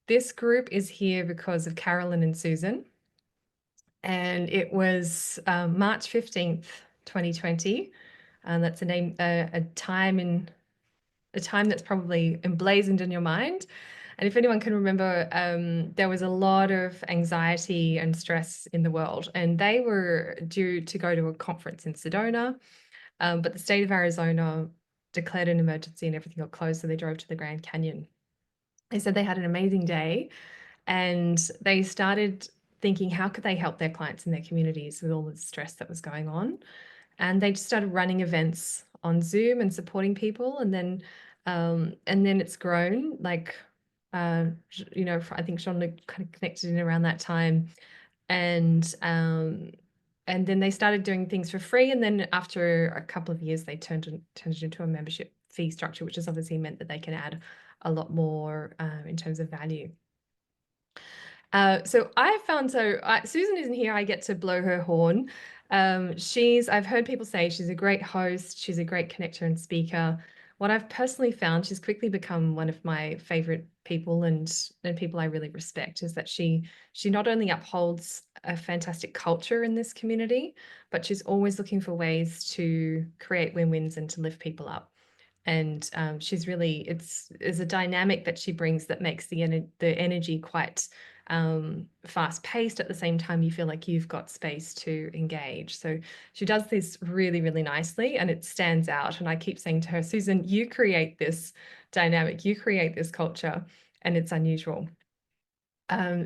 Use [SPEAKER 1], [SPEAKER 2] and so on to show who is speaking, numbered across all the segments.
[SPEAKER 1] this group is here because of Carolyn and Susan. And it was March 15th, 2020. And that's a time that's probably emblazoned in your mind. And if anyone can remember, there was a lot of anxiety and stress in the world, and they were due to go to a conference in Sedona, but the state of Arizona declared an emergency and everything got closed, so they drove to the Grand Canyon. They said they had an amazing day, and they started thinking, how could they help their clients in their communities with all the stress that was going on? And they just started running events on Zoom and supporting people. And then it's grown. Like, I think Sean kind of connected in around that time, and then they started doing things for free. And then after a couple of years, they turned it into a membership fee structure, which has obviously meant that they can add a lot more in terms of value. So Susan isn't here. I get to blow her horn. I've heard people say she's a great host. She's a great connector and speaker. What I've personally found, she's quickly become one of my favorite people and people I really respect, is that she not only upholds a fantastic culture in this community, but she's always looking for ways to create win-wins and to lift people up. And she's really, it's a dynamic that she brings that makes the energy quite fast paced. At the same time, you feel like you've got space to engage. So she does this really, really nicely, and it stands out. And I keep saying to her, Susan, you create this dynamic, you create this culture, and it's unusual.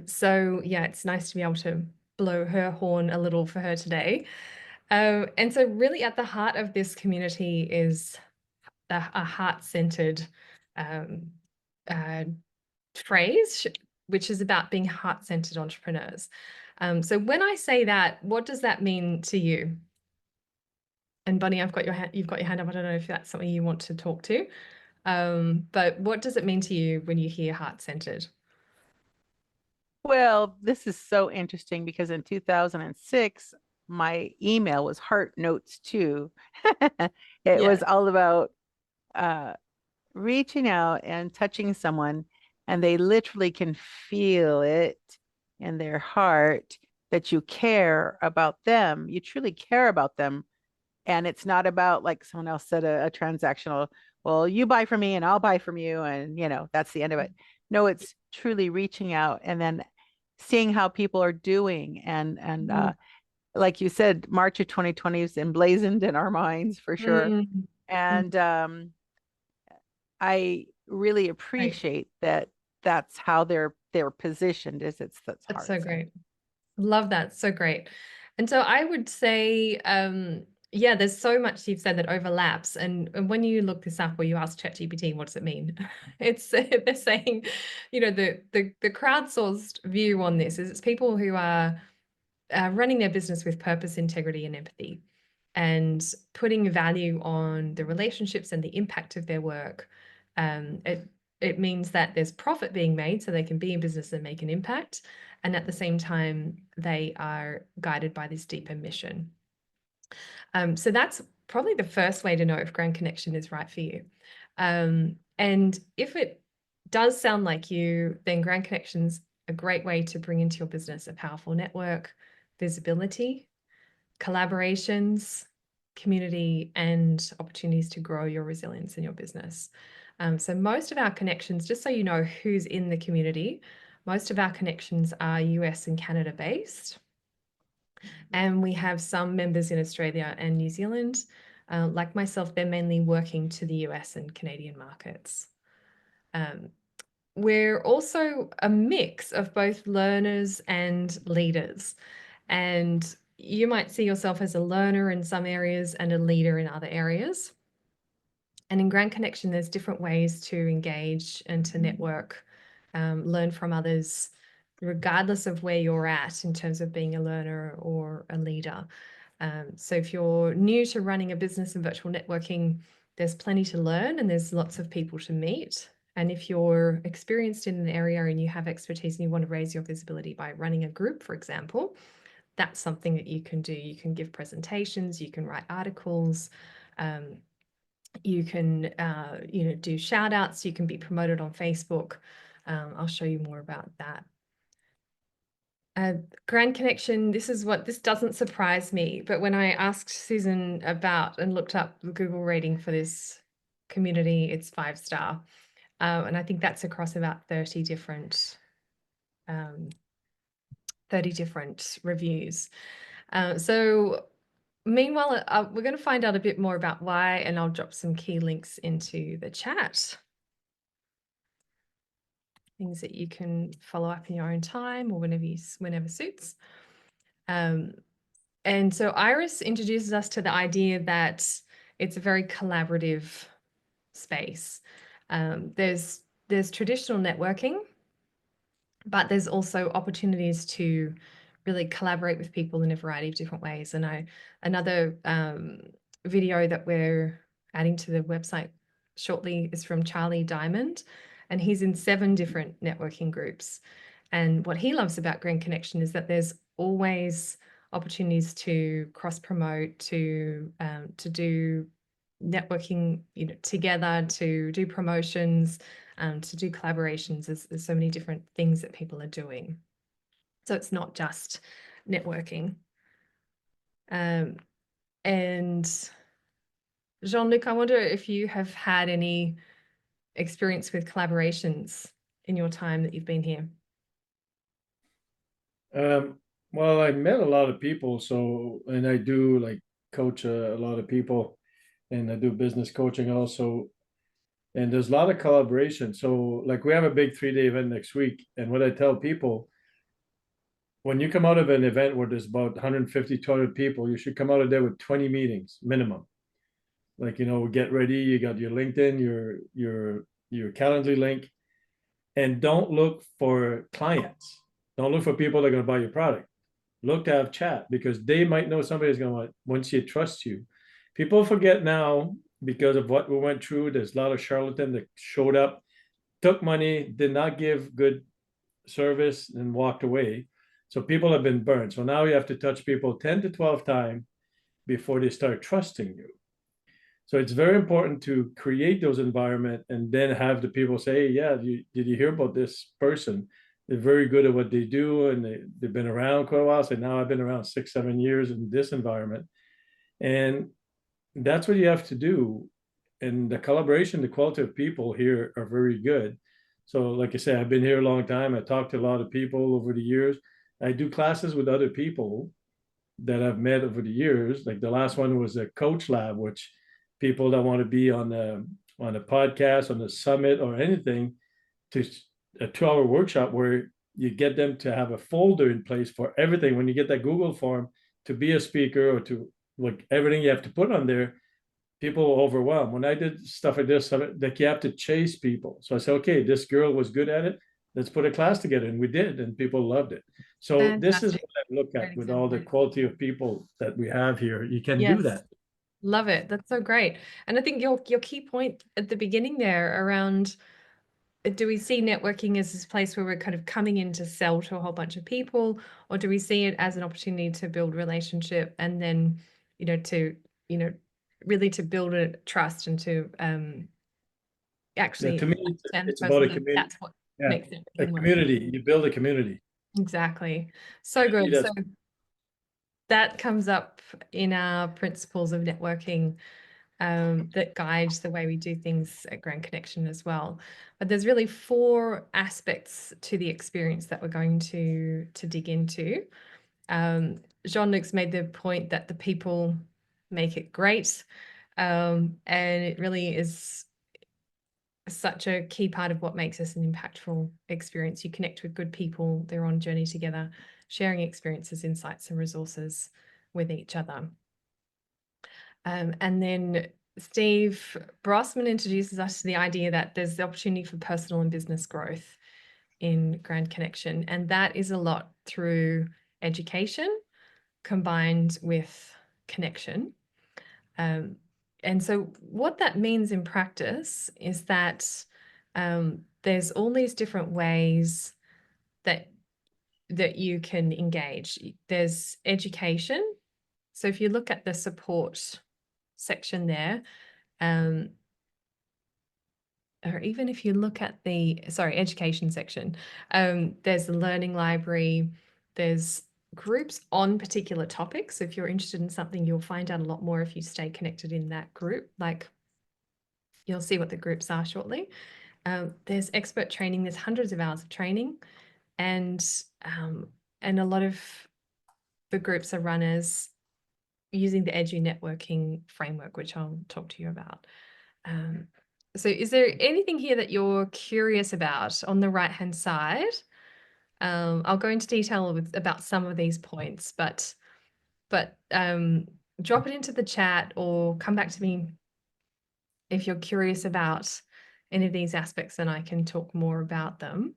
[SPEAKER 1] So yeah, it's nice to be able to blow her horn a little for her today. And so really at the heart of this community is a heart-centered phrase, which is about being heart-centered entrepreneurs. So when I say that, what does that mean to you? And Bunny, you've got your hand up. I don't know if that's something you want to talk to. But what does it mean to you when you hear heart-centered?
[SPEAKER 2] Well, this is so interesting because in 2006, my email was Heart Notes too. It
[SPEAKER 1] Yeah.
[SPEAKER 2] was all about uh, reaching out and touching someone, and they literally can feel it in their heart that you care about them. You truly care about them. And it's not about, like someone else said, a transactional, well, you buy from me and I'll buy from you. And, that's the end of it. No, it's truly reaching out and then seeing how people are doing. And like you said, March of 2020 is emblazoned in our minds for sure.
[SPEAKER 1] Mm, mm,
[SPEAKER 2] And I really
[SPEAKER 1] great.
[SPEAKER 2] appreciate that that's how they're positioned, is it's
[SPEAKER 1] That's
[SPEAKER 2] heart
[SPEAKER 1] so
[SPEAKER 2] centered.
[SPEAKER 1] great. Love that. So great. And so I would say, yeah, there's so much you've said that overlaps. And when you look this up or you ask ChatGPT, what does it mean? It's they're saying, the crowdsourced view on this is it's people who are running their business with purpose, integrity, and empathy, and putting value on the relationships and the impact of their work. It means that there's profit being made, so they can be in business and make an impact, and at the same time, they are guided by this deeper mission. So that's probably the first way to know if Grand Connection is right for you. And if it does sound like you, then Grand Connection's a great way to bring into your business a powerful network, visibility, collaborations, community, and opportunities to grow your resilience in your business. So most of our connections, just so you know who's in the community, most of our connections are US and Canada based. And we have some members in Australia and New Zealand. Like myself, they're mainly working to the US and Canadian markets. Um, we're also a mix of both learners and leaders. And you might see yourself as a learner in some areas and a leader in other areas. And in Grand Connection, there's different ways to engage and to network, learn from others, regardless of where you're at in terms of being a learner or a leader. So if you're new to running a business and virtual networking, there's plenty to learn and there's lots of people to meet. And if you're experienced in an area and you have expertise and you want to raise your visibility by running a group, for example, that's something that you can do. You can give presentations, you can write articles, you can do shout outs, you can be promoted on Facebook. I'll show you more about that. Grand Connection, this doesn't surprise me, but when I asked Susan about and looked up the Google rating for this community, it's 5-star. And I think that's across about 30 different reviews. So meanwhile, we're going to find out a bit more about why, and I'll drop some key links into the chat. Things that you can follow up in your own time or whenever suits. And so Iris introduces us to the idea that it's a very collaborative space. There's traditional networking, but there's also opportunities to really collaborate with people in a variety of different ways. And another video that we're adding to the website shortly is from Charlie Diamond, and he's in 7 different networking groups. And what he loves about Grand Connection is that there's always opportunities to cross promote, to do networking, together, to do promotions, to do collaborations. There's so many different things that people are doing. So it's not just networking. And Jean-Luc, I wonder if you have had any experience with collaborations in your time that you've been here.
[SPEAKER 3] Well, I met a lot of people, and I do like coach a lot of people, and I do business coaching also. And there's a lot of collaboration. So, like, we have a big 3-day event next week, and what I tell people, when you come out of an event where there's about 150, 200 people, you should come out of there with 20 meetings minimum. Like, get ready. You got your LinkedIn, your Calendly link, and don't look for clients. Don't look for people that are going to buy your product. Look to have chat, because they might know somebody's going to once you trust you. People forget now because of what we went through. There's a lot of charlatans that showed up, took money, did not give good service, and walked away. So people have been burned. So now you have to touch people 10 to 12 times before they start trusting you. So it's very important to create those environments and then have the people say, hey, yeah, did you hear about this person? They're very good at what they do, and they've been around quite a while. So now I've been around 6-7 years in this environment. And that's what you have to do. And the collaboration, the quality of people here are very good. So like I said, I've been here a long time. I talked to a lot of people over the years. I do classes with other people that I've met over the years. Like the last one was a coach lab, which people that want to be on a podcast, on the summit or anything, to a 2-hour workshop where you get them to have a folder in place for everything. When you get that Google form to be a speaker or to like everything you have to put on there, people are overwhelmed. When I did stuff like this, like you have to chase people. So I said, okay, this girl was good at it. Let's put a class together. And we did, and people loved it. So this is
[SPEAKER 1] Fantastic.
[SPEAKER 3] what I look at
[SPEAKER 1] Great
[SPEAKER 3] with all the
[SPEAKER 1] example.
[SPEAKER 3] quality of people that we have here. You can do
[SPEAKER 1] Yes.
[SPEAKER 3] that.
[SPEAKER 1] Love it. That's so great. And I think your key point at the beginning there around, do we see networking as this place where we're kind of coming in to sell to a whole bunch of people, or do we see it as an opportunity to build relationship and then, really to build a trust and to actually
[SPEAKER 3] To me,
[SPEAKER 1] understand the
[SPEAKER 3] it's about a
[SPEAKER 1] person?
[SPEAKER 3] community.
[SPEAKER 1] That's what
[SPEAKER 3] Yeah,
[SPEAKER 1] makes
[SPEAKER 3] a
[SPEAKER 1] networking work.
[SPEAKER 3] community. You build a community.
[SPEAKER 1] Exactly. So good. So that comes up in our principles of networking that guides the way we do things at Grand Connection as well. But there's really 4 aspects to the experience that we're going to dig into. Jean-Luc's made the point that the people make it great, and it really is such a key part of what makes us an impactful experience. You connect with good people, they're on journey together, sharing experiences, insights, and resources with each other. And then Steve Brossman introduces us to the idea that there's the opportunity for personal and business growth in Grand Connection. And that is a lot through education combined with connection. And so what that means in practice is that there's all these different ways that you can engage. There's education. So if you look at the support section there, or even if you look at the, sorry, education section, there's the learning library, there's groups on particular topics. If you're interested in something, you'll find out a lot more if you stay connected in that group. Like, you'll see what the groups are shortly. There's expert training, there's hundreds of hours of training, and a lot of the groups are run as using the Edu networking framework, which I'll talk to you about. So is there anything here that you're curious about on the right-hand side? I'll go into detail about some of these points, but drop it into the chat or come back to me if you're curious about any of these aspects, and I can talk more about them.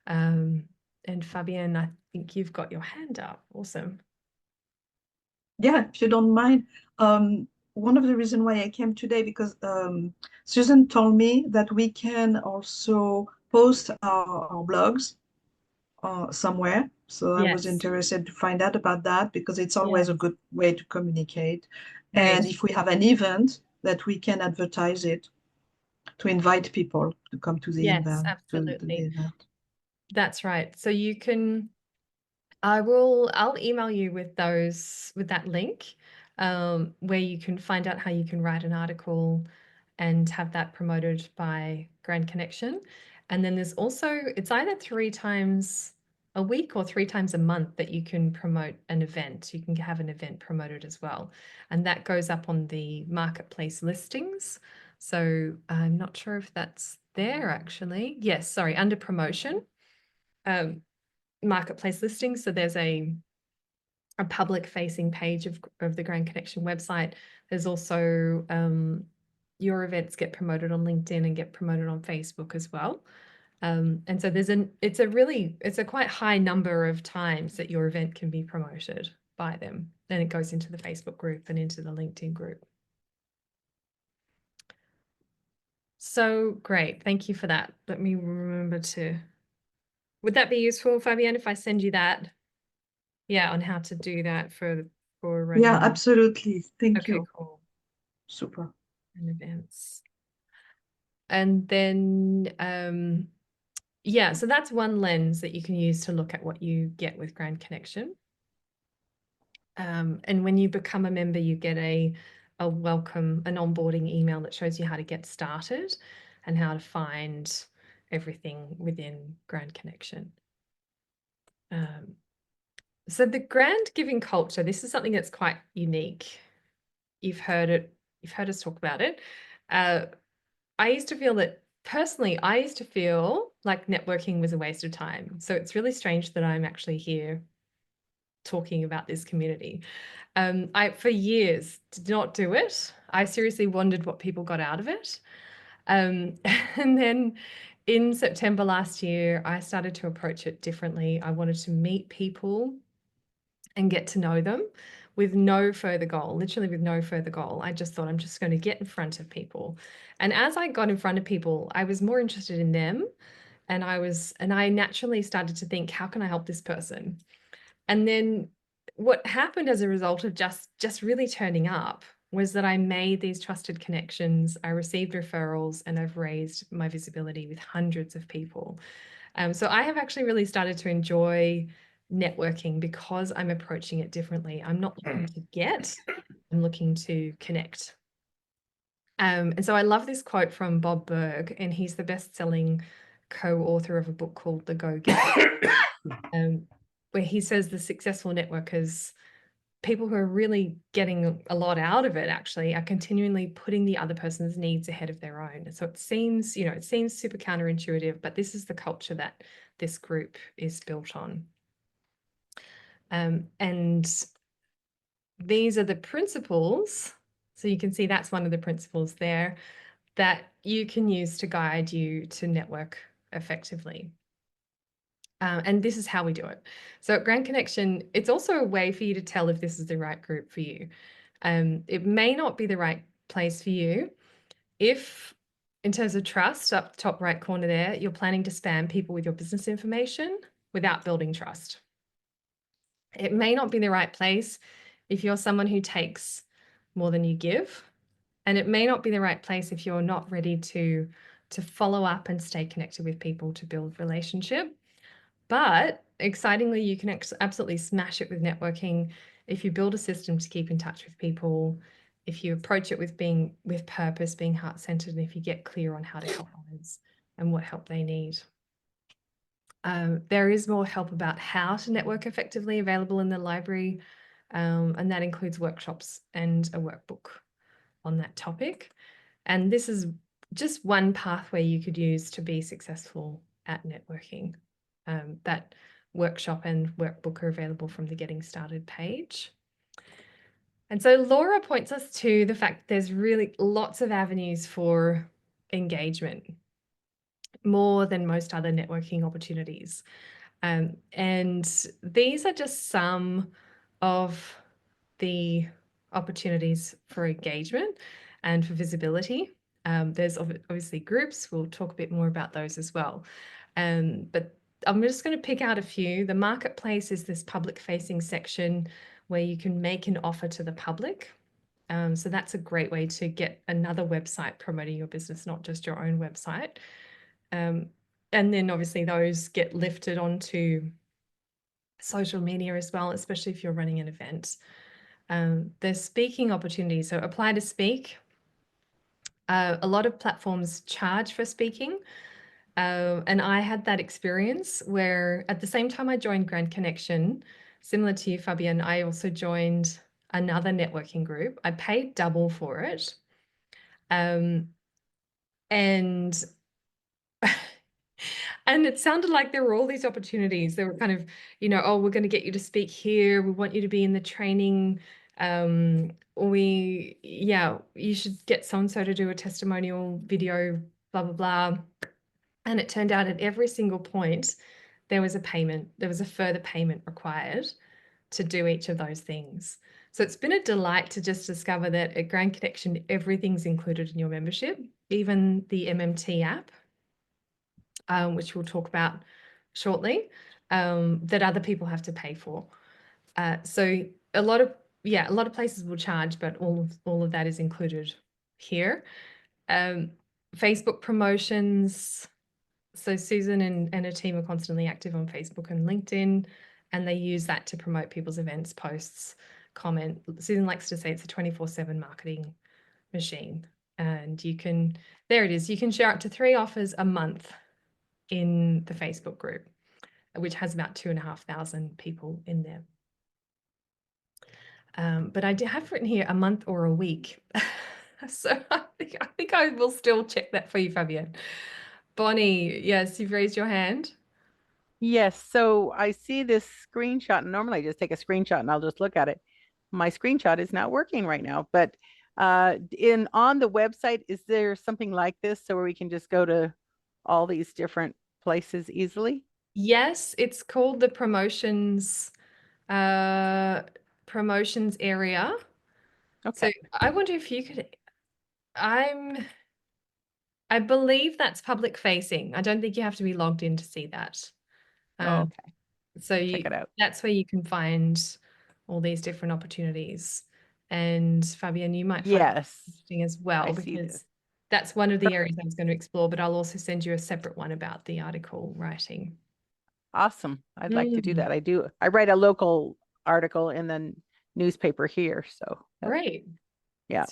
[SPEAKER 1] And Fabienne, I think you've got your hand up. Awesome.
[SPEAKER 4] Yeah, if you don't mind. One of the reasons why I came today, because Susan told me that we can also post our blogs somewhere. So I was
[SPEAKER 1] Yes.
[SPEAKER 4] interested to find out about that, because it's always a good way to communicate.
[SPEAKER 1] Very
[SPEAKER 4] And if we have an event, that we can advertise it to invite people to come to the
[SPEAKER 1] Yes,
[SPEAKER 4] event.
[SPEAKER 1] absolutely. That's right. So you can, I'll email you with that link, where you can find out how you can write an article and have that promoted by Grand Connection. And then there's also, it's either 3 times a week or 3 times a month that you can promote an event. You can have an event promoted as well. And that goes up on the marketplace listings. So I'm not sure if that's there actually. Yes, sorry, under promotion, marketplace listings. So there's a public facing page of the Grand Connection website. There's also your events get promoted on LinkedIn and get promoted on Facebook as well. And so it's a quite high number of times that your event can be promoted by them. Then it goes into the Facebook group and into the LinkedIn group. So great. Thank you for that. Let me remember to, would that be useful, Fabienne, if I send you that? Yeah, on how to do that for running.
[SPEAKER 4] Yeah, absolutely. Thank
[SPEAKER 1] Okay,
[SPEAKER 4] you.
[SPEAKER 1] cool.
[SPEAKER 4] Super.
[SPEAKER 1] And events. And then, yeah, so that's one lens that you can use to look at what you get with Grand Connection. And when you become a member, you get a welcome, an onboarding email that shows you how to get started and how to find everything within Grand Connection. So the grant giving culture, this is something that's quite unique. You've heard us talk about it. I used to feel that personally, I used to feel like networking was a waste of time. So it's really strange that I'm actually here talking about this community. I, for years, did not do it. I seriously wondered what people got out of it. And then in September last year, I started to approach it differently. I wanted to meet people and get to know them with no further goal, literally with no further goal. I just thought I'm just going to get in front of people. And as I got in front of people, I was more interested in them. And I naturally started to think, how can I help this person? And then what happened as a result of just really turning up was that I made these trusted connections, I received referrals, and I've raised my visibility with hundreds of people. So I have actually really started to enjoy networking because I'm approaching it differently. I'm not looking to get, I'm looking to connect. And so I love this quote from Bob Burg, and he's the best-selling co-author of a book called The Go-Getter, where he says the successful networkers, people who are really getting a lot out of it, actually are continually putting the other person's needs ahead of their own. So it seems super counterintuitive, but this is the culture that this group is built on. And these are the principles. So you can see that's one of the principles there that you can use to guide you to network effectively. And this is how we do it. So at Grand Connection, it's also a way for you to tell if this is the right group for you. It may not be the right place for you if, in terms of trust, up the top right corner there, you're planning to spam people with your business information without building trust. It may not be the right place if you're someone who takes more than you give. And it may not be the right place if you're not ready to to follow up and stay connected with people to build relationship. But excitingly, you can absolutely smash it with networking if you build a system to keep in touch with people, if you approach it with being with purpose, being heart-centered, and if you get clear on how to help others and what help they need. There is more help about how to network effectively available in the library, and that includes workshops and a workbook on that topic. And this is just one pathway you could use to be successful at networking. That workshop and workbook are available from the Getting Started page. And so Laura points us to the fact that there's really lots of avenues for engagement, more than most other networking opportunities. And these are just some of the opportunities for engagement and for visibility. There's obviously groups. We'll talk a bit more about those as well. But I'm just going to pick out a few. The marketplace is this public-facing section where you can make an offer to the public. So that's a great way to get another website promoting your business, not just your own website. And then obviously those get lifted onto social media as well, especially if you're running an event. There's speaking opportunities. So Apply to Speak. A lot of platforms charge for speaking. And I had that experience where at the same time I joined Grand Connection, similar to you, Fabienne, I also joined another networking group. I paid double for it. And and it sounded like there were all these opportunities. They were kind of, you know, oh, we're going to get you to speak here. We want you to be in the training. You should get so-and-so to do a testimonial video, blah, blah, blah. And it turned out at every single point, there was a payment. There was a further payment required to do each of those things. So it's been a delight to just discover that at Grand Connection, everything's included in your membership, even the MMT app, which we'll talk about shortly, that other people have to pay for. So a lot of places will charge, but all of that is included here. Facebook promotions. So Susan and her team are constantly active on Facebook and LinkedIn, and they use that to promote people's events, posts, comment. Susan likes to say it's a 24/7 marketing machine. And you can share up to 3 offers a month in the Facebook group, which has about 2,500 people in there. But I have written here a month or a week. So I think I will still check that for you, Fabienne. Bonnie, yes, you've raised your hand.
[SPEAKER 2] Yes, so I see this screenshot, and normally I just take a screenshot and I'll just look at it. My screenshot is not working right now, but on the website, is there something like this so where we can just go to all these different places easily?
[SPEAKER 1] Yes, it's called the promotions area. So
[SPEAKER 2] Okay.
[SPEAKER 1] I wonder if you could, I believe that's public facing. I don't think you have to be logged in to see that.
[SPEAKER 2] Okay.
[SPEAKER 1] So
[SPEAKER 2] Check it out.
[SPEAKER 1] that's where you can find all these different opportunities. And Fabienne, you might find it
[SPEAKER 2] Yes,
[SPEAKER 1] interesting as well,
[SPEAKER 2] I see
[SPEAKER 1] because
[SPEAKER 2] this.
[SPEAKER 1] that's one of the areas I was going to explore, but I'll also send you a separate one about the article writing.
[SPEAKER 2] Awesome. I'd like to do that. I write a local article in the newspaper here, so
[SPEAKER 1] Great.
[SPEAKER 2] yeah.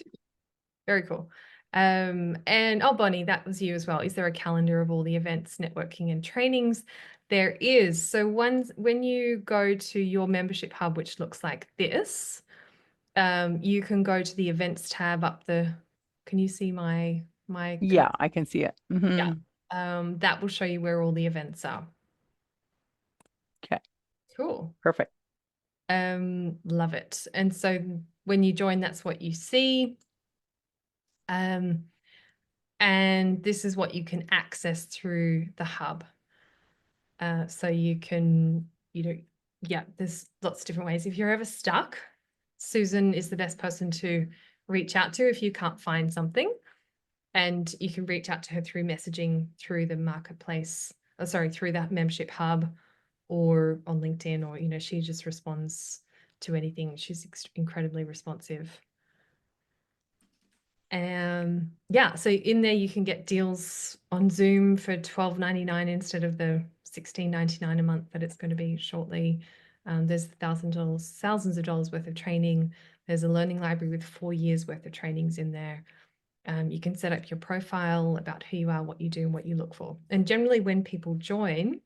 [SPEAKER 1] Very cool. And Bonnie, that was you as well. Is there a calendar of all the events, networking, and trainings? There is. So when you go to your membership hub, which looks like this, you can go to the events tab up the. Can you see my?
[SPEAKER 2] Yeah, I can see it.
[SPEAKER 1] Yeah. That will show you where all the events are.
[SPEAKER 2] Okay.
[SPEAKER 1] Cool.
[SPEAKER 2] Perfect.
[SPEAKER 1] Love it. And so when you join, that's what you see. And this is what you can access through the hub. So you can, there's lots of different ways. If you're ever stuck, Susan is the best person to reach out to if you can't find something. And you can reach out to her through messaging through the marketplace, through that membership hub or on LinkedIn, or, she just responds to anything. She's incredibly responsive. Yeah, so in there you can get deals on Zoom for $12.99 instead of the $16.99 a month that it's going to be shortly. There's thousands of dollars worth of training. There's a learning library with 4 years worth of trainings in there. You can set up your profile about who you are, what you do, and what you look for. And generally when people join,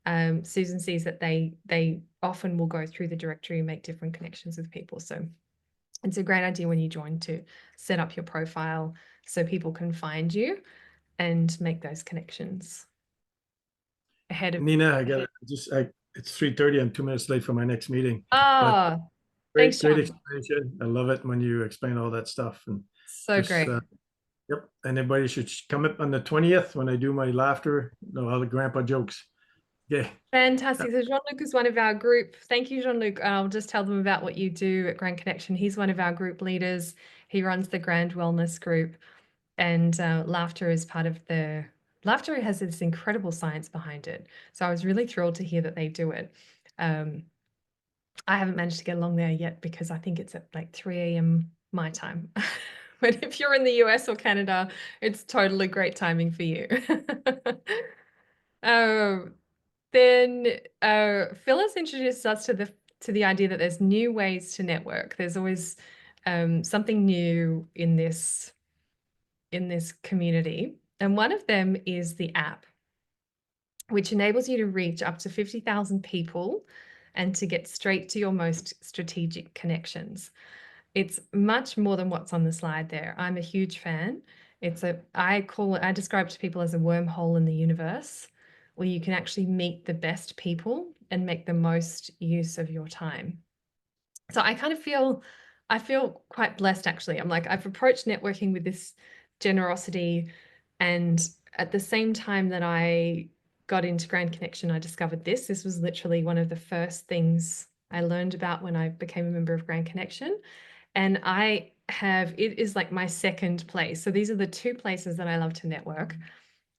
[SPEAKER 1] Susan sees that they often will go through the directory and make different connections with people. So it's a great idea when you join to set up your profile so people can find you and make those connections ahead of.
[SPEAKER 5] Nina, it's 3:30. I'm 2 minutes late for my next meeting. But
[SPEAKER 1] Ah,
[SPEAKER 5] great,
[SPEAKER 1] thanks,
[SPEAKER 5] great
[SPEAKER 1] John.
[SPEAKER 5] explanation. I love it when you explain all that stuff. And
[SPEAKER 1] So
[SPEAKER 5] just,
[SPEAKER 1] great.
[SPEAKER 5] yep. And everybody should come up on the 20th when I do my laughter, all the grandpa jokes. Okay.
[SPEAKER 1] Fantastic. So Jean-Luc is one of our group. Thank you, Jean-Luc. I'll just tell them about what you do at Grand Connection. He's one of our group leaders. He runs the Grand Wellness Group, and laughter is part of the. Laughter has this incredible science behind it. So I was really thrilled to hear that they do it. I haven't managed to get along there yet because I think it's at like 3 a.m. my time. But if you're in the US or Canada, it's totally great timing for you. Um, then Phyllis introduced us to the idea that there's new ways to network. There's always something new in this community, and one of them is the app, which enables you to reach up to 50,000 people and to get straight to your most strategic connections. It's much more than what's on the slide there. I'm a huge fan. I describe it to people as a wormhole in the universe where you can actually meet the best people and make the most use of your time. So I feel quite blessed actually. I'm like, I've approached networking with this generosity, and at the same time that I got into Grand Connection, I discovered this. This was literally one of the first things I learned about when I became a member of Grand Connection. And it is like my second place. So these are the two places that I love to network.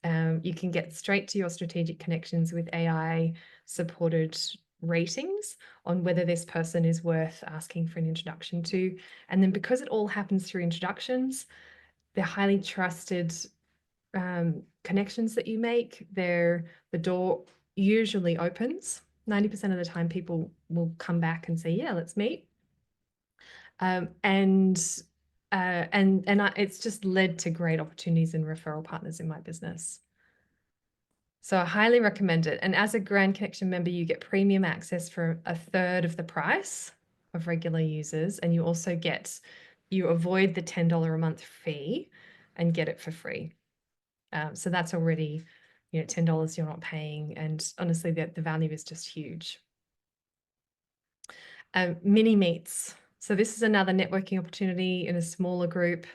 [SPEAKER 1] You can get straight to your strategic connections with AI supported ratings on whether this person is worth asking for an introduction to. And then because it all happens through introductions, they're highly trusted connections that you make. The door usually opens. 90% of the time people will come back and say, yeah, let's meet. It's just led to great opportunities and referral partners in my business. So I highly recommend it. And as a Grand Connection member, you get premium access for a third of the price of regular users. And you also you avoid the $10 a month fee and get it for free. So that's already, $10 you're not paying. And honestly, the value is just huge. Mini meets. So this is another networking opportunity in a smaller group,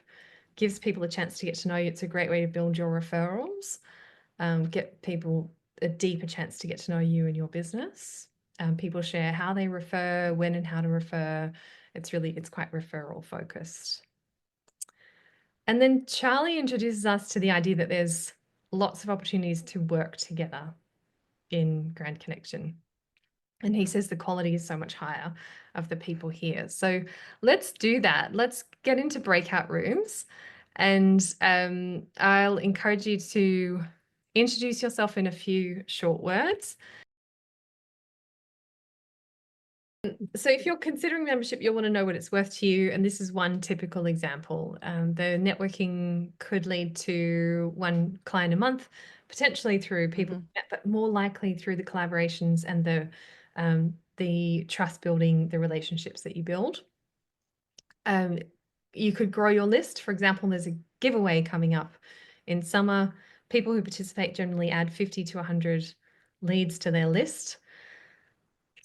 [SPEAKER 1] gives people a chance to get to know you. It's a great way to build your referrals, get people a deeper chance to get to know you and your business. People share how they refer, when and how to refer. It's quite referral focused. And then Charlie introduces us to the idea that there's lots of opportunities to work together in Grand Connection. And he says the quality is so much higher of the people here. So let's do that. Let's get into breakout rooms. And I'll encourage you to introduce yourself in a few short words. So if you're considering membership, you'll want to know what it's worth to you. And this is one typical example. The networking could lead to one client a month, potentially through people, but more likely through the collaborations and the trust building, the relationships that you build. You could grow your list. For example, there's a giveaway coming up in summer. People who participate generally add 50 to 100 leads to their list.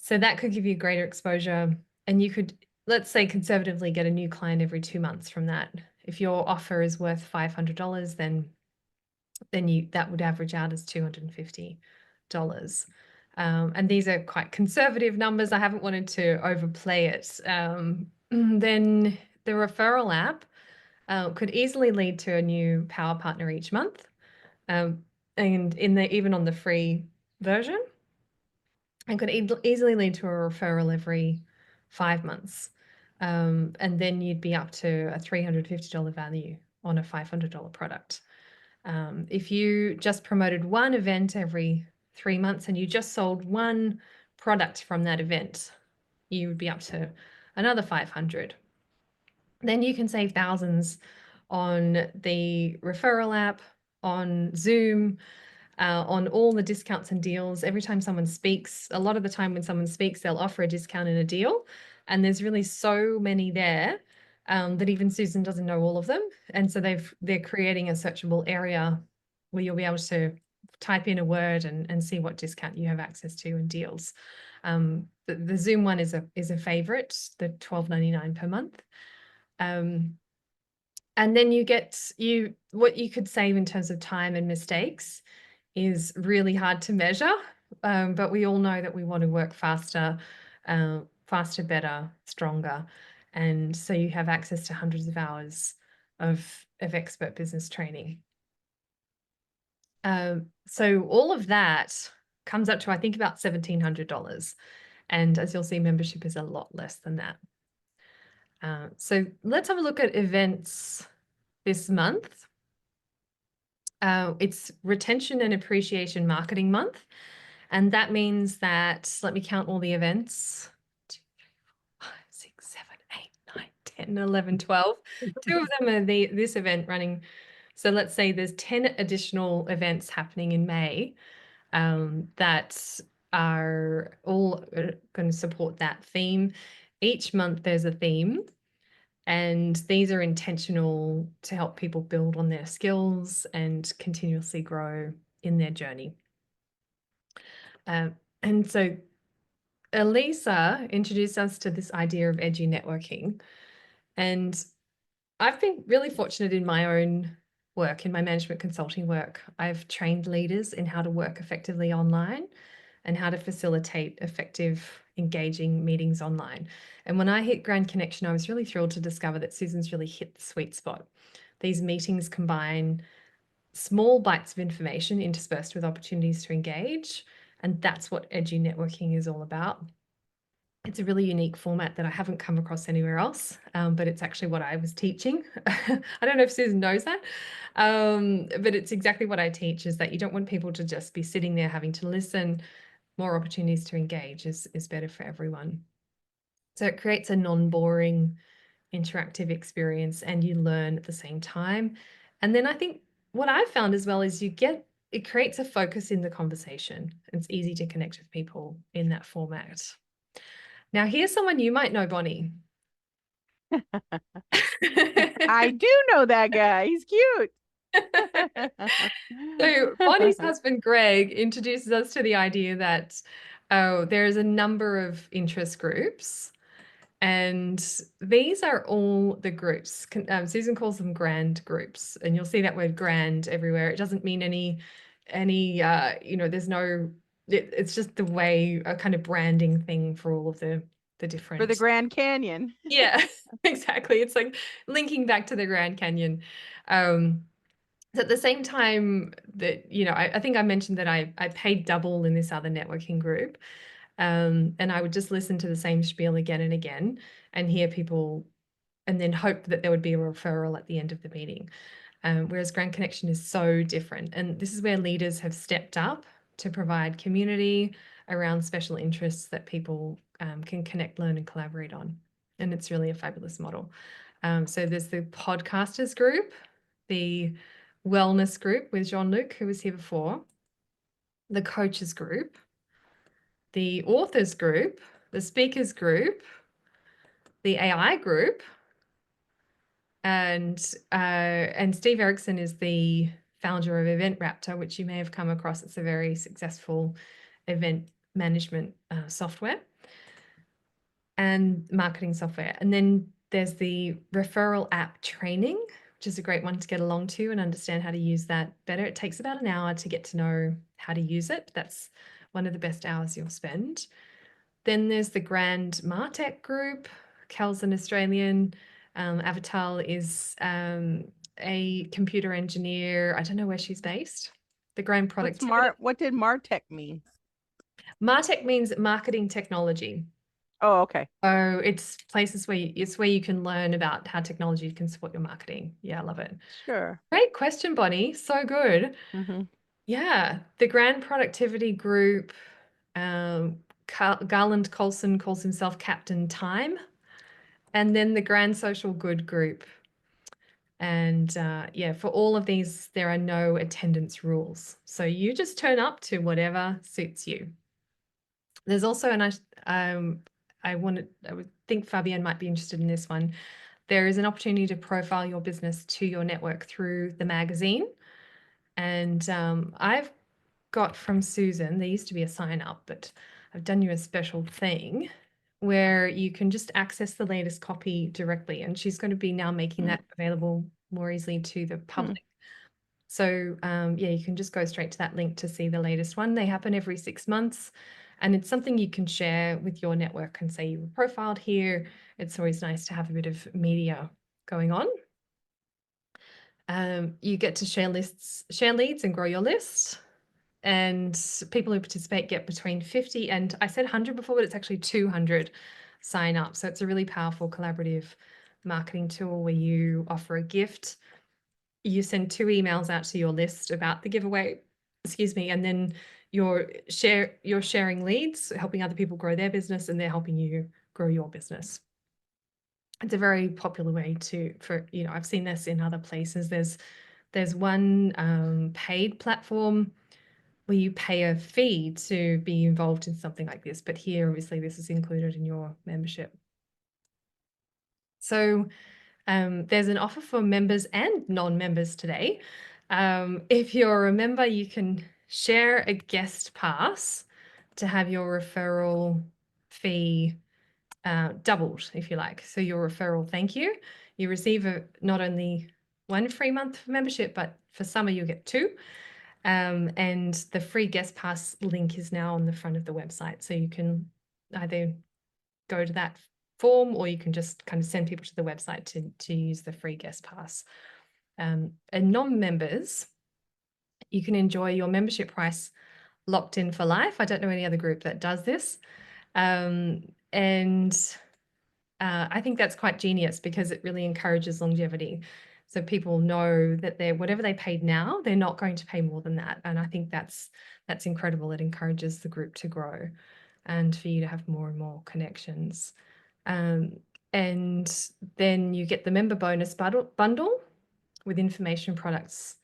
[SPEAKER 1] So that could give you greater exposure. And you could, let's say, conservatively get a new client every 2 months from that. If your offer is worth $500, then that would average out as $250. And these are quite conservative numbers. I haven't wanted to overplay it. Then the referral app could easily lead to a new power partner each month. And even on the free version, and could easily lead to a referral every 5 months. And then you'd be up to a $350 value on a $500 product. If you just promoted one event every 3 months and you just sold one product from that event, you would be up to another 500. Then you can save thousands on the referral app, on Zoom, on all the discounts and deals. Every time someone speaks, a lot of the time when someone speaks, they'll offer a discount and a deal. And there's really so many there that even Susan doesn't know all of them. And so they're creating a searchable area where you'll be able to type in a word and see what discount you have access to and deals. The Zoom one is a favorite, the $12.99 per month. And then you get what you could save in terms of time and mistakes is really hard to measure, but we all know that we want to work faster, better, stronger. And so you have access to hundreds of hours of expert business training. So all of that comes up to, I think, about $1,700. And as you'll see, membership is a lot less than that. So let's have a look at events this month. It's Retention and Appreciation Marketing Month. And that means that, let me count all the events. 2, 3, 4, 5, 6, 7, 8, 9, 10, 11, 12. 2 of them are this event running. So let's say there's 10 additional events happening in May that are all going to support that theme. Each month there's a theme. And these are intentional to help people build on their skills and continuously grow in their journey. And so Elisa introduced us to this idea of edgy networking. And I've been really fortunate in my own work, in my management consulting work. I've trained leaders in how to work effectively online and how to facilitate effective, engaging meetings online. And when I hit Grand Connection, I was really thrilled to discover that Susan's really hit the sweet spot. These meetings combine small bites of information interspersed with opportunities to engage. And that's what edgy networking is all about. It's a really unique format that I haven't come across anywhere else, but it's actually what I was teaching. I don't know if Susan knows that, but it's exactly what I teach, is that you don't want people to just be sitting there having to listen. More opportunities to engage is better for everyone. So it creates a non-boring, interactive experience, and you learn at the same time. And then I think what I've found as well is it creates a focus in the conversation. It's easy to connect with people in that format. Now, here's someone you might know, Bonnie.
[SPEAKER 2] I do know that guy. He's cute.
[SPEAKER 1] So Bonnie's husband, Greg, introduces us to the idea that there is a number of interest groups, and these are all the groups. Susan calls them grand groups, and you'll see that word grand everywhere. It doesn't mean any there's no, it's just the way, a kind of branding thing for all of the different.
[SPEAKER 2] For the Grand Canyon.
[SPEAKER 1] Yeah, exactly. It's like linking back to the Grand Canyon. So at the same time that, I think I mentioned that I paid double in this other networking group. And I would just listen to the same spiel again and again and hear people, and then hope that there would be a referral at the end of the meeting. Whereas Grand Connection is so different. And this is where leaders have stepped up to provide community around special interests that people can connect, learn, and collaborate on. And it's really a fabulous model. So there's the podcasters group, the wellness group with Jean-Luc, who was here before, the coaches group, the authors group, the speakers group, the AI group, and Steve Erickson is the founder of Event Raptor, which you may have come across. It's a very successful event management software and marketing software. And then there's the referral app training, which is a great one to get along to and understand how to use that better. It takes about an hour to get to know how to use it. That's one of the best hours you'll spend. Then there's the Grand Martech group. Kel's an Australian. Avatal is a computer engineer. I don't know where she's based. The Grand Product.
[SPEAKER 2] What did Martech mean?
[SPEAKER 1] Martech means marketing technology.
[SPEAKER 2] Oh, okay.
[SPEAKER 1] So it's places where it's where you can learn about how technology can support your marketing. Yeah, I love it.
[SPEAKER 2] Sure.
[SPEAKER 1] Great question, Bonnie. So good.
[SPEAKER 2] Hmm.
[SPEAKER 1] Yeah, the Grand Productivity Group, Garland Colson calls himself Captain Time, and then the Grand Social Good Group. And yeah, for all of these, there are no attendance rules. So you just turn up to whatever suits you. There's also, and I would think Fabienne might be interested in this one. There is an opportunity to profile your business to your network through the magazine. And I've got from Susan, there used to be a sign up, but I've done you a special thing where you can just access the latest copy directly. And she's going to be now making that available more easily to the public. So yeah, you can just go straight to that link to see the latest one. They happen every 6 months. And it's something you can share with your network and say you were profiled here. It's always nice to have a bit of media going on. You get to share leads and grow your list. And people who participate get between 50 and I said 100 before, but it's actually 200 sign up. So it's a really powerful collaborative marketing tool where you offer a gift. You send 2 emails out to your list about the giveaway, excuse me, and then you're sharing leads, helping other people grow their business, and they're helping you grow your business. It's a very popular way I've seen this in other places. There's one paid platform where you pay a fee to be involved in something like this, but here, obviously, this is included in your membership. So there's an offer for members and non-members today. If you're a member, you can share a guest pass to have your referral fee doubled, if you like. So your referral thank you. You receive not only 1 free month of membership, but for summer you'll get 2. And the free guest pass link is now on the front of the website. So you can either go to that form or you can just kind of send people to the website to use the free guest pass. And non-members, you can enjoy your membership price locked in for life. I don't know any other group that does this. I think that's quite genius because it really encourages longevity. So people know that whatever they paid now, they're not going to pay more than that. And I think that's incredible. It encourages the group to grow and for you to have more and more connections. And then you get the member bonus bundle with information products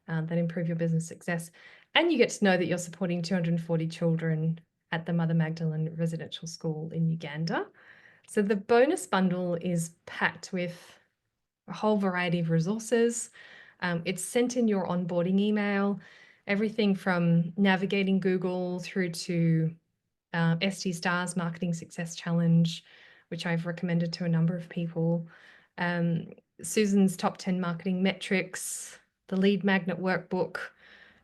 [SPEAKER 1] that improve your business success. And you get to know that you're supporting 240 children at the Mother Magdalene Residential School in Uganda. So the bonus bundle is packed with a whole variety of resources. It's sent in your onboarding email, everything from navigating Google through to ST Stars Marketing Success Challenge, which I've recommended to a number of people. Susan's top 10 marketing metrics, the lead magnet workbook,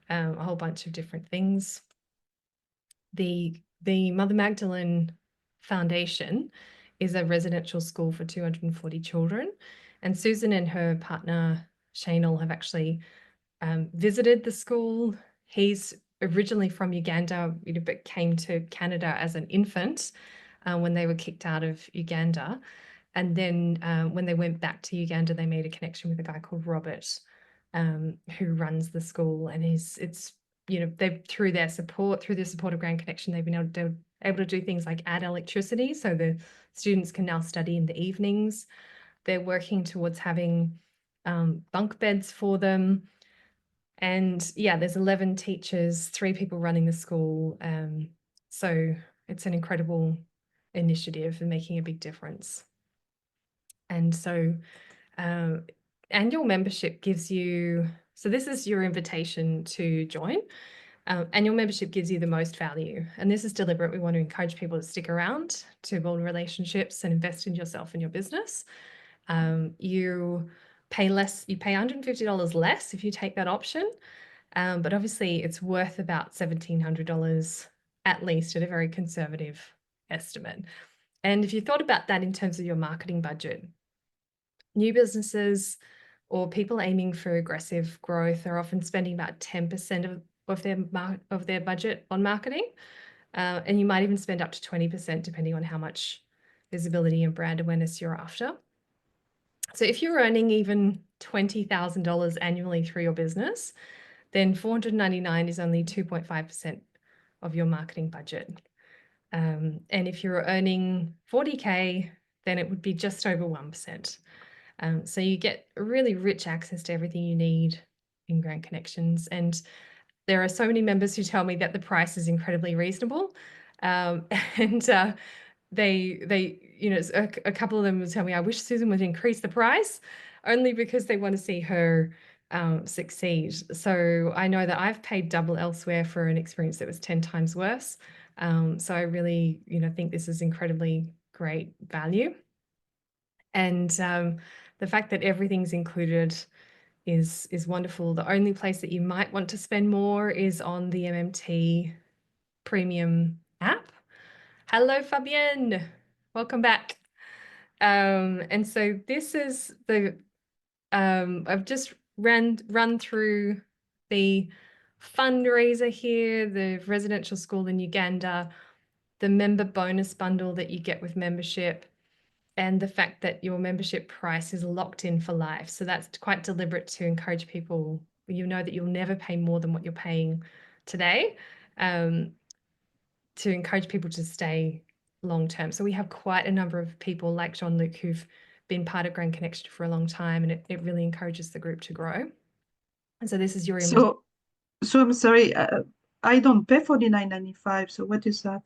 [SPEAKER 1] a whole bunch of different things. The Mother Magdalene Foundation is a residential school for 240 children. And Susan and her partner, Shanel, have actually visited the school. He's originally from Uganda, but came to Canada as an infant when they were kicked out of Uganda. And then when they went back to Uganda, they made a connection with a guy called Robert, who runs the school. And through the support of Grand Connection, they've been able to do things like add electricity, so the students can now study in the evenings. They're working towards having bunk beds for them. And yeah, there's 11 teachers, 3 people running the school. So it's an incredible initiative and making a big difference. And so annual membership gives you, so this is your invitation to join. Annual membership gives you the most value. And this is deliberate. We want to encourage people to stick around, to build relationships and invest in yourself and your business. You pay $150 less if you take that option. But obviously it's worth about $1,700 at least at a very conservative estimate. And if you thought about that in terms of your marketing budget, new businesses or people aiming for aggressive growth are often spending about 10% of their budget on marketing. And you might even spend up to 20% depending on how much visibility and brand awareness you're after. So if you're earning even $20,000 annually through your business, then $499 is only 2.5% of your marketing budget. And if you're earning 40K, then it would be just over 1%. So you get really rich access to everything you need in Grant Connections. And there are so many members who tell me that the price is incredibly reasonable. They, you know, a couple of them will tell me, I wish Susan would increase the price, only because they want to see her succeed. So I know that I've paid double elsewhere for an experience that was 10 times worse. So I really, you know, think this is incredibly great value. And the fact that everything's included is wonderful. The only place that you might want to spend more is on the MMT Premium app. Hello, Fabienne. Welcome back. And so this is the I've just run through the fundraiser here, the residential school in Uganda, the member bonus bundle that you get with membership, and the fact that your membership price is locked in for life. So that's quite deliberate to encourage people. You know that you'll never pay more than what you're paying today, to encourage people to stay long term. So we have quite a number of people like Jean-Luc who've been part of Grant Connection for a long time, and it really encourages the group to grow. And so this is your image.
[SPEAKER 4] So I'm sorry, I don't pay $49.95. So what is that?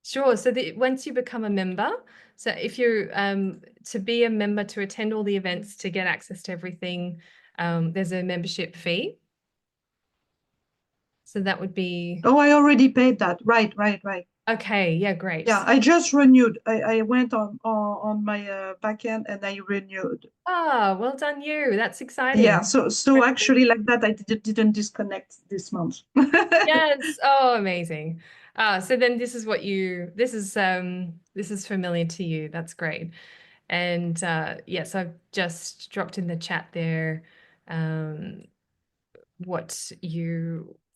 [SPEAKER 1] Sure. So once you become a member, so if you're to be a member, to attend all the events, to get access to everything, there's a membership fee. So that would be.
[SPEAKER 4] Oh, I already paid that. Right.
[SPEAKER 1] Okay. Yeah. Great.
[SPEAKER 4] Yeah, I just renewed. I went on my back end and I renewed.
[SPEAKER 1] Ah, well done you. That's exciting.
[SPEAKER 4] Yeah. So actually, like that, I didn't disconnect this month.
[SPEAKER 1] Yes. Oh, amazing. So then this is this is familiar to you. That's great. And yes, I've just dropped in the chat there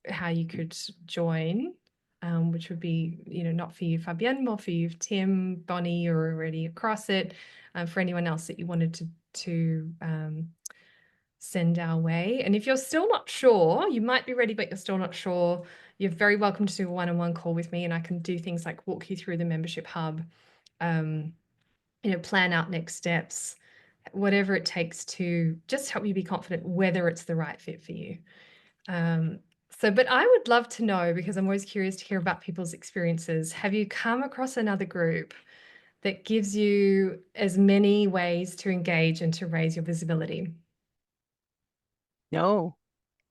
[SPEAKER 1] how you could join, which would be, you know, not for you, Fabienne, more for you, Tim, Bonnie, you're already across it. For anyone else that you wanted to send our way. And if you're still not sure, you might be ready, but you're still not sure, you're very welcome to do a one-on-one call with me, and I can do things like walk you through the membership hub, you know, plan out next steps, whatever it takes to just help you be confident whether it's the right fit for you. But I would love to know, because I'm always curious to hear about people's experiences. Have you come across another group that gives you as many ways to engage and to raise your visibility?
[SPEAKER 2] No,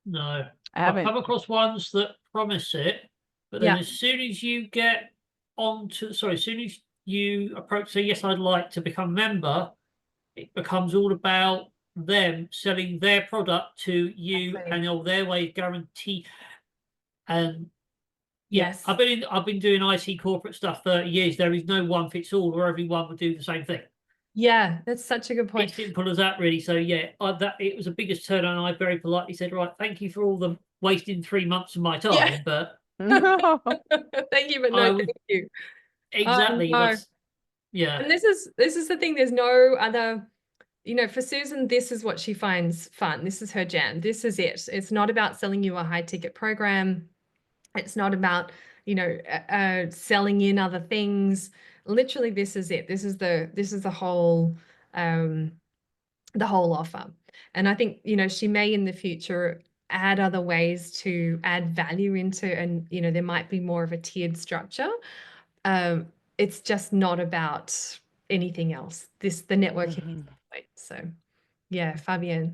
[SPEAKER 6] No,
[SPEAKER 2] I
[SPEAKER 6] I've
[SPEAKER 2] haven't.
[SPEAKER 6] come across ones that promise it, but then
[SPEAKER 1] Yeah.
[SPEAKER 6] as soon as you get as soon as you approach, say, yes, I'd like to become a member, it becomes all about them selling their product to you
[SPEAKER 1] Exactly.
[SPEAKER 6] and all their way guarantee. And yeah,
[SPEAKER 1] Yes.
[SPEAKER 6] I've been doing IT corporate stuff 30 years. There is no one fits all, or everyone would do the same thing.
[SPEAKER 1] Yeah, that's such a good point.
[SPEAKER 6] It's simple as that, really. So yeah, it was the biggest turn, and I very politely said, right, thank you for all the wasting 3 months of my time,
[SPEAKER 1] Yeah.
[SPEAKER 6] but
[SPEAKER 2] No.
[SPEAKER 1] Thank you, but no, thank you.
[SPEAKER 6] exactly.
[SPEAKER 1] no.
[SPEAKER 6] Yeah.
[SPEAKER 1] And this is the thing. There's no other, you know, for Susan, this is what she finds fun. This is her jam. This is it. It's not about selling you a high ticket program. It's not about, you know, selling in other things. Literally, this is it. This is the whole offer. And I think, you know, she may in the future add other ways to add value into, and, you know, there might be more of a tiered structure. It's just not about anything else. The networking.
[SPEAKER 2] Mhm.
[SPEAKER 1] So yeah, Fabienne.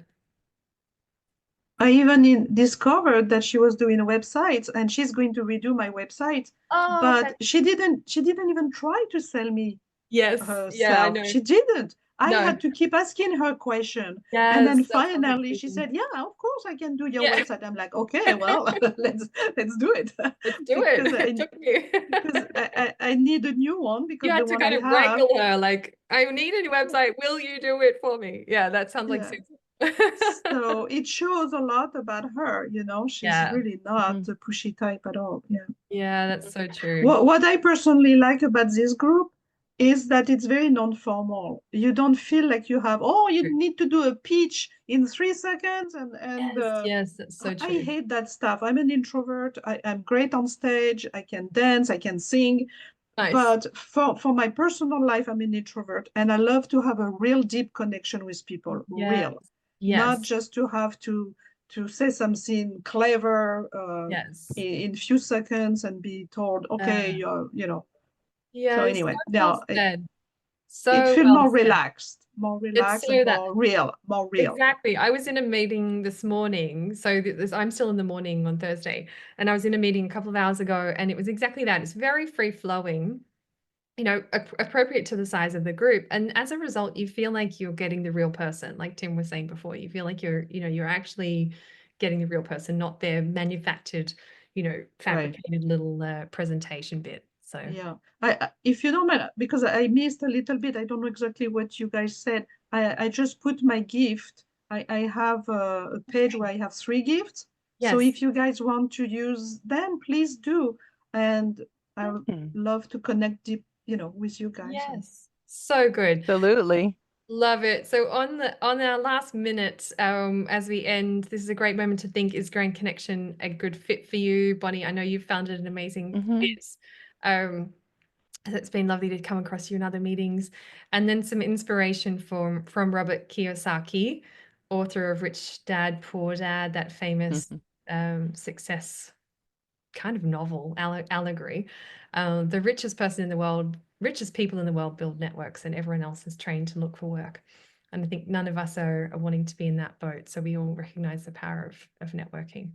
[SPEAKER 4] I even discovered that she was doing a website, and she's going to redo my website.
[SPEAKER 1] Oh,
[SPEAKER 4] But she didn't even try to sell me
[SPEAKER 1] yes.
[SPEAKER 4] herself.
[SPEAKER 1] Yeah, I know.
[SPEAKER 4] She didn't. I
[SPEAKER 1] No.
[SPEAKER 4] had to keep asking her question.
[SPEAKER 1] Yes,
[SPEAKER 4] And then
[SPEAKER 1] that's
[SPEAKER 4] finally she
[SPEAKER 1] amazing.
[SPEAKER 4] said, yeah, of course I can do your
[SPEAKER 1] Yeah.
[SPEAKER 4] website. I'm like, okay, well, let's do it.
[SPEAKER 1] Let's do it.
[SPEAKER 4] Because
[SPEAKER 1] It took me.
[SPEAKER 4] because I need a new one, because
[SPEAKER 1] You had
[SPEAKER 4] the
[SPEAKER 1] to
[SPEAKER 4] one
[SPEAKER 1] kind
[SPEAKER 4] I
[SPEAKER 1] of
[SPEAKER 4] have.
[SPEAKER 1] wrangle her, like, I need a new website. Will you do it for me? Yeah, that sounds like
[SPEAKER 4] Yeah.
[SPEAKER 1] Susan.
[SPEAKER 4] So it shows a lot about her, you know. She's
[SPEAKER 1] Yeah.
[SPEAKER 4] really not
[SPEAKER 2] Mhm.
[SPEAKER 4] a pushy type at all. Yeah.
[SPEAKER 1] Yeah, that's so true.
[SPEAKER 4] What I personally like about this group is that it's very non-formal. You don't feel like you have, oh,
[SPEAKER 1] True.
[SPEAKER 4] you need to do a pitch in 3 seconds, and
[SPEAKER 1] Yes, that's so
[SPEAKER 4] I
[SPEAKER 1] true.
[SPEAKER 4] hate that stuff. I'm an introvert. I'm great on stage. I can dance. I can sing.
[SPEAKER 1] Nice.
[SPEAKER 4] But for my personal life, I'm an introvert, and I love to have a real deep connection with people.
[SPEAKER 1] Yes.
[SPEAKER 4] Real,
[SPEAKER 1] Yes.
[SPEAKER 4] not just to have to say something clever
[SPEAKER 1] Yes.
[SPEAKER 4] in few seconds and be told, okay, you're, you know.
[SPEAKER 1] Yeah.
[SPEAKER 4] So anyway,
[SPEAKER 1] So
[SPEAKER 4] now
[SPEAKER 1] well said.
[SPEAKER 4] it
[SPEAKER 1] So
[SPEAKER 4] feels
[SPEAKER 1] well
[SPEAKER 4] more
[SPEAKER 1] said.
[SPEAKER 4] relaxed,
[SPEAKER 1] It's so
[SPEAKER 4] and
[SPEAKER 1] that.
[SPEAKER 4] more real, more real.
[SPEAKER 1] Exactly. I was in a meeting this morning. So I'm still in the morning on Thursday, and I was in a meeting a couple of hours ago, and it was exactly that. It's very free flowing, you know, appropriate to the size of the group. And as a result, you feel like you're getting the real person, like Tim was saying before. You feel like you're actually getting the real person, not their manufactured, fabricated little presentation bit. So
[SPEAKER 4] Yeah, if you don't mind, because I missed a little bit, I don't know exactly what you guys said. I just put my gift. I have a page where I have 3 gifts. So
[SPEAKER 1] yes,
[SPEAKER 4] if you guys want to use them, please do. And I would love to connect deep, with you guys.
[SPEAKER 1] yes, so good.
[SPEAKER 2] Absolutely.
[SPEAKER 1] Love it. So on our last minute, as we end, this is a great moment to think, is Grand Connection a good fit for you? Bonnie, I know you've found it an amazing fit. It's been lovely to come across you in other meetings. And then some inspiration from Robert Kiyosaki, author of Rich Dad, Poor Dad, that famous success kind of novel allegory. The richest people in the world build networks, and everyone else is trained to look for work. And I think none of us are wanting to be in that boat. So we all recognize the power of networking.